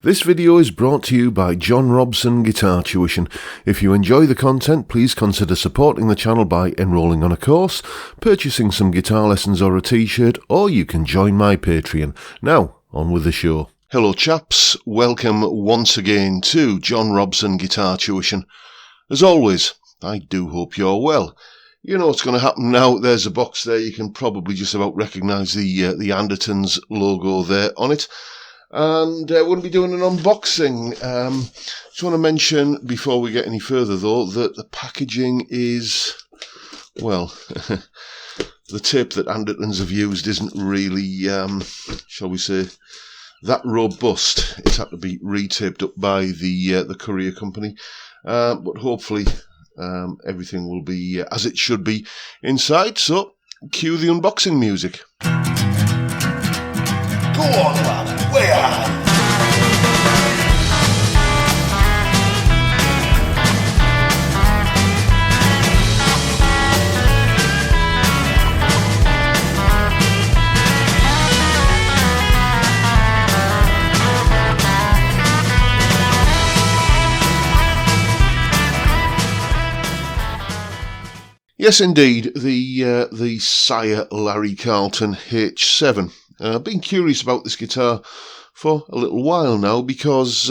This video is brought to you by John Robson Guitar Tuition. If you enjoy the content, please consider supporting the channel by enrolling on a course, purchasing some guitar lessons or a t-shirt, or you can join my Patreon. Now, on with the show. Hello chaps, welcome once again to John Robson Guitar Tuition. As always, I do hope you're well. You know what's going to happen now. There's a box there. You can probably just about recognise the Andertons logo there on it. And we're going to be doing an unboxing. Just want to mention before we get any further though that the packaging is, well, the tape that Andertons have used isn't really, shall we say, that robust. It's had to be retaped up by the courier company, but hopefully everything will be as it should be inside. So cue the unboxing music. Go on, lad. Way ahead. Yes, indeed, the Sire Larry Carlton H7. I've been curious about this guitar for a little while now because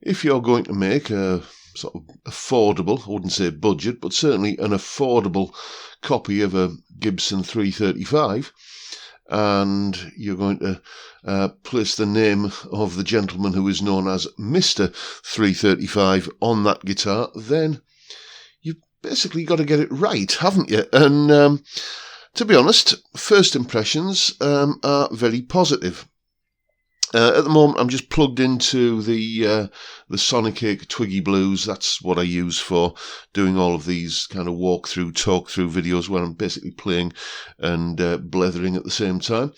if you're going to make a sort of affordable, I wouldn't say budget, but certainly an affordable copy of a Gibson 335, and you're going to place the name of the gentleman who is known as Mr. 335 on that guitar, then you've basically got to get it right, haven't you? And to be honest, first impressions are very positive. At the moment, I'm just plugged into the Sonic Twiggy Blues. That's what I use for doing all of these kind of walkthrough, talk-through videos where I'm basically playing and blethering at the same time.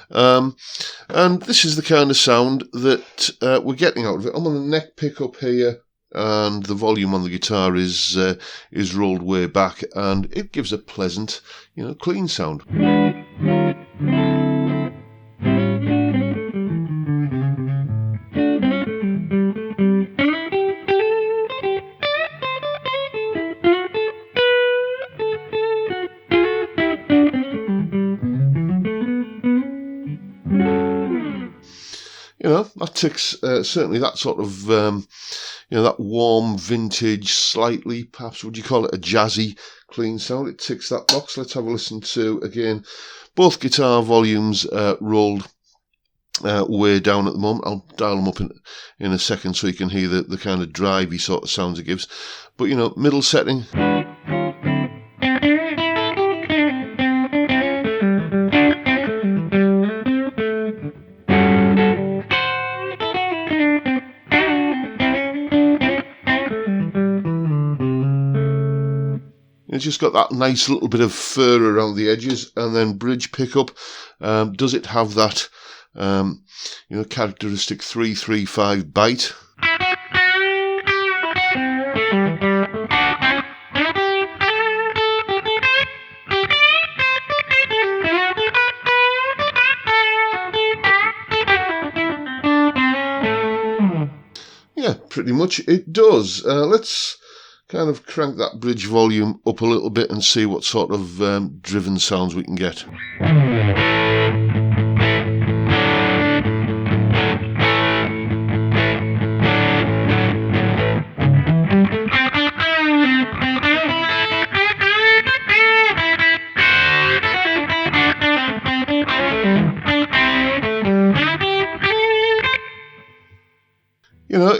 And this is the kind of sound that we're getting out of it. I'm on the neck pickup here, and the volume on the guitar is rolled way back, and it gives a pleasant, clean sound. That ticks certainly that sort of, that warm, vintage, slightly, perhaps would you call it a jazzy, clean sound. It ticks that box. Let's have a listen to, again, both guitar volumes rolled way down at the moment. I'll dial them up in a second so you can hear the kind of drivey sort of sounds it gives. But, middle setting. It's just got that nice little bit of fur around the edges, and then bridge pickup. Does it have that, characteristic 335 bite? Yeah, pretty much it does. Let's kind of crank that bridge volume up a little bit and see what sort of driven sounds we can get.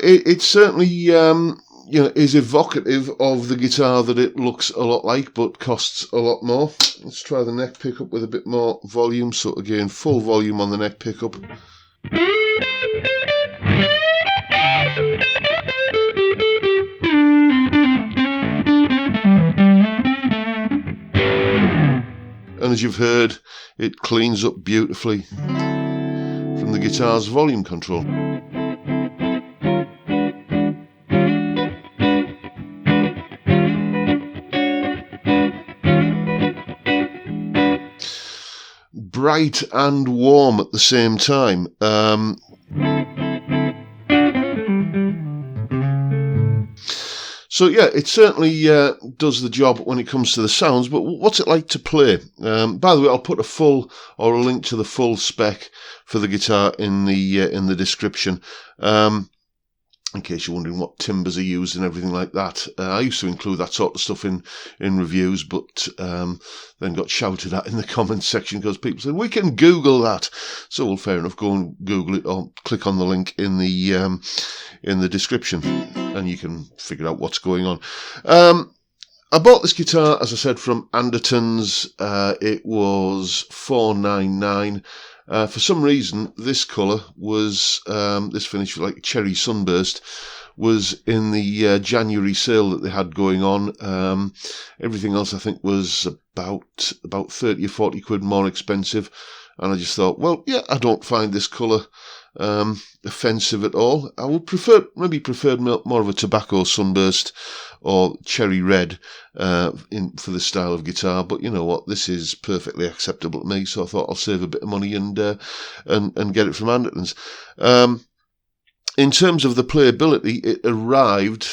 It certainly is evocative of the guitar that it looks a lot like, but costs a lot more. Let's try the neck pickup with a bit more volume. So again, full volume on the neck pickup. And as you've heard, it cleans up beautifully from the guitar's volume control. bright and warm at the same time. So yeah, it certainly does the job when it comes to the sounds, but what's it like to play? By the way, I'll put a link to the full spec for the guitar in the description. In case you're wondering what timbers are used and everything like that. I used to include that sort of stuff in reviews, but then got shouted at in the comments section because people said, we can Google that. So, well, fair enough, go and Google it or click on the link in the description and you can figure out what's going on. I bought this guitar, as I said, from Anderton's. It was $4.99. For some reason, this colour was, this finish like cherry sunburst, was in the January sale that they had going on. Everything else I think was about 30 or 40 quid more expensive. And I just thought, well, yeah, I don't find this colour offensive at all. I would prefer more of a tobacco sunburst or cherry red for this style of guitar, but you know what, this is perfectly acceptable to me, so I thought I'll save a bit of money and get it from Anderton's. In terms of the playability, it arrived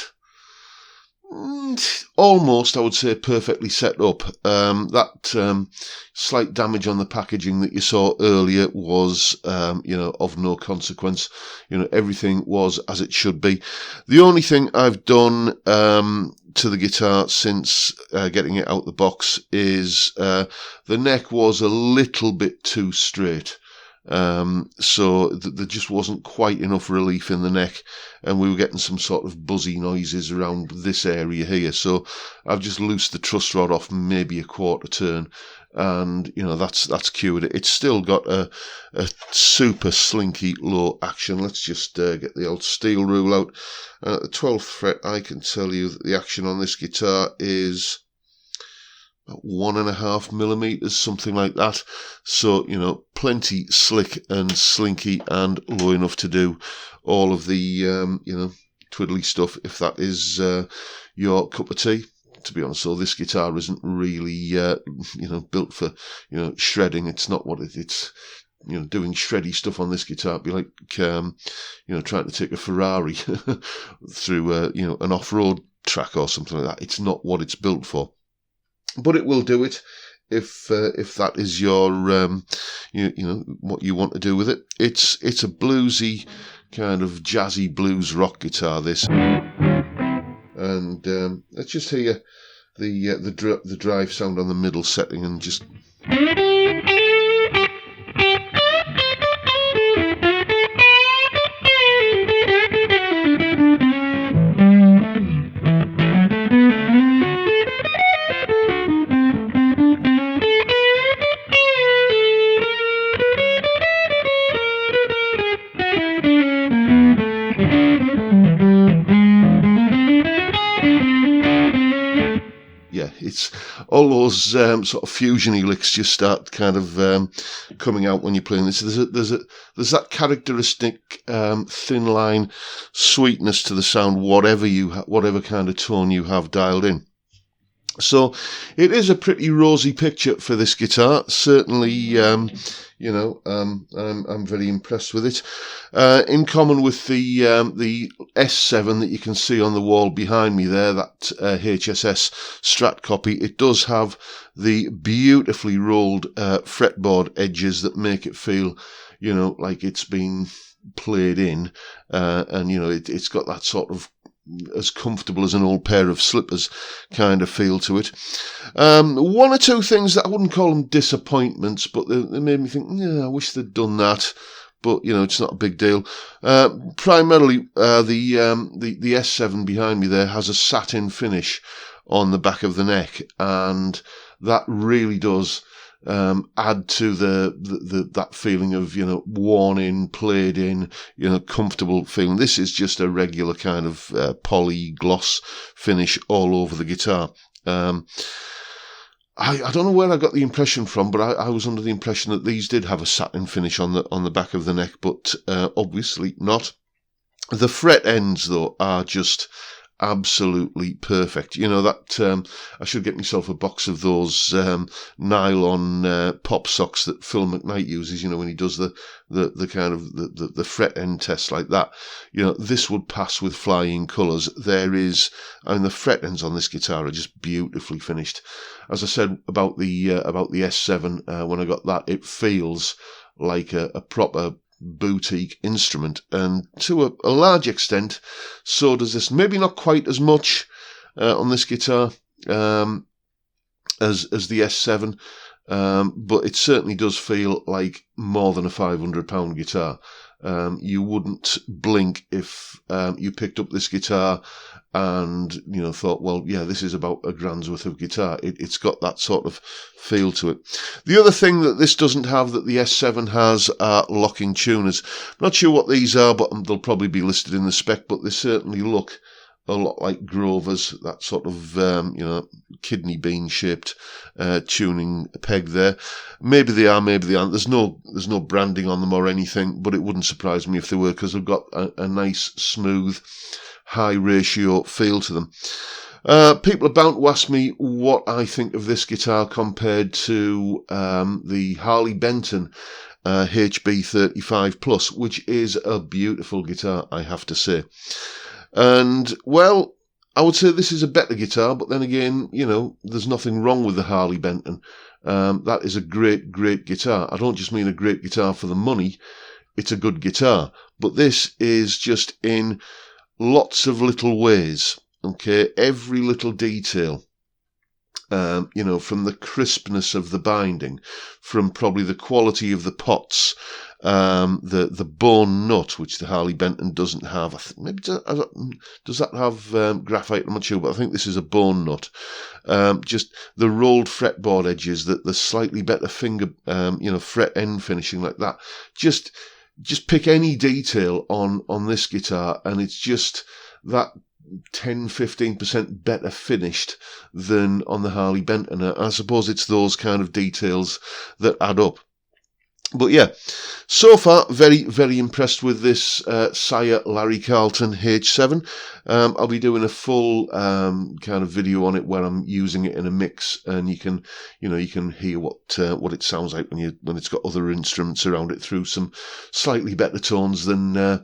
almost, I would say, perfectly set up. That slight damage on the packaging that you saw earlier was, of no consequence. Everything was as it should be. The only thing I've done to the guitar since getting it out the box is the neck was a little bit too straight. So there just wasn't quite enough relief in the neck, and we were getting some sort of buzzy noises around this area here. So I've just loosed the truss rod off maybe a quarter turn, and that's cured it. It's still got a super slinky low action. Let's just get the old steel rule out. At the 12th fret, I can tell you that the action on this guitar is 1.5 millimeters, something like that. So, plenty slick and slinky and low enough to do all of the, twiddly stuff, if that is your cup of tea. To be honest, though, this guitar isn't really, built for, shredding. It's not what it's, doing shreddy stuff on this guitar. It'd be like, trying to take a Ferrari through, an off-road track or something like that. It's not what it's built for. But it will do it if that is your what you want to do with it. It's a bluesy kind of jazzy blues rock guitar, this, and let's just hear the drive sound on the middle setting and just. It's all those sort of fusiony licks just start kind of coming out when you're playing this. There's that characteristic thin line sweetness to the sound, whatever kind of tone you have dialed in. So it is a pretty rosy picture for this guitar. Certainly, I'm very impressed with it. In common with the S7 that you can see on the wall behind me there, that HSS Strat copy, it does have the beautifully rolled fretboard edges that make it feel, like it's been played in, and it's got that sort of as comfortable as an old pair of slippers kind of feel to it. One or two things that I wouldn't call them disappointments, but they made me think, yeah, I wish they'd done that. But, it's not a big deal. Primarily, the S7 behind me there has a satin finish on the back of the neck, and that really does add to that feeling of, worn in, played in, comfortable feeling. This is just a regular kind of poly gloss finish all over the guitar. I don't know where I got the impression from, but I was under the impression that these did have a satin finish on the back of the neck, but obviously not. The fret ends, though, are just absolutely perfect. You know, that I should get myself a box of those nylon pop socks that Phil McKnight uses, you know, when he does the kind of the fret end test like that. You know, this would pass with flying colours. The fret ends on this guitar are just beautifully finished. As I said about the S7, when I got that, it feels like a proper boutique instrument, and to a large extent so does this. Maybe not quite as much on this guitar as the S7, but it certainly does feel like more than a £500 guitar. You wouldn't blink if you picked up this guitar and, you know, thought, well, yeah, this is about a grand's worth of guitar. It's got that sort of feel to it. The other thing that this doesn't have that the S7 has are locking tuners. I'm not sure what these are, but they'll probably be listed in the spec, but they certainly look a lot like Grover's, that sort of, you know, kidney bean shaped tuning peg there. Maybe they are, maybe they aren't. There's no branding on them or anything, but it wouldn't surprise me if they were, because they've got a nice, smooth, high ratio feel to them. People are bound to ask me what I think of this guitar compared to the Harley Benton HB35 Plus, which is a beautiful guitar, I have to say. And, well, I would say this is a better guitar, but then again, you know, there's nothing wrong with the Harley Benton. That is a great, great guitar. I don't just mean a great guitar for the money. It's a good guitar. But this is just in lots of little ways, okay? Every little detail, you know, from the crispness of the binding, from probably the quality of the pots, the bone nut, which the Harley Benton doesn't have. Maybe does that have graphite? I'm not sure, but I think this is a bone nut. Just the rolled fretboard edges, the slightly better finger, you know, fret end finishing like that. Just pick any detail on this guitar, and it's just that 10-15% better finished than on the Harley Benton. I suppose it's those kind of details that add up. But yeah, so far, very, very impressed with this Sire Larry Carlton H7. I'll be doing a full kind of video on it where I'm using it in a mix, and you can hear what it sounds like when it's got other instruments around it through some slightly better tones than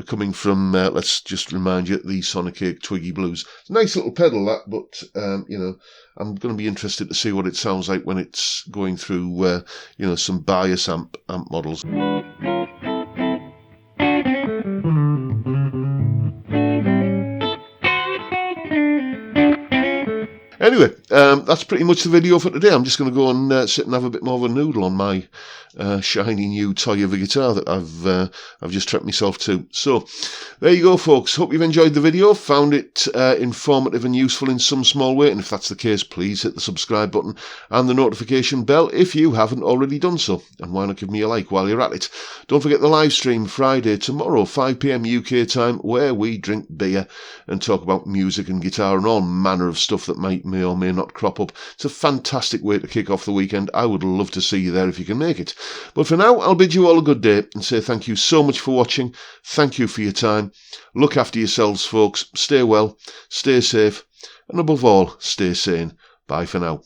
coming from, let's just remind you, the Sonicake Twiggy Blues. Nice little pedal that, but you know, I'm going to be interested to see what it sounds like when it's going through, you know, some bias amp models. Anyway, that's pretty much the video for today. I'm just going to go and sit and have a bit more of a noodle on my shiny new toy of a guitar that I've just treated myself to. So, there you go, folks. Hope you've enjoyed the video, found it informative and useful in some small way. And if that's the case, please hit the subscribe button and the notification bell if you haven't already done so. And why not give me a like while you're at it? Don't forget the live stream Friday, tomorrow, 5 PM UK time, where we drink beer and talk about music and guitar and all manner of stuff that may or may not crop up. It's a fantastic way to kick off the weekend. I would love to see you there if you can make it. But for now, I'll bid you all a good day and say thank you so much for watching. Thank you for your time. Look after yourselves, folks. Stay well, stay safe, and above all, stay sane. Bye for now.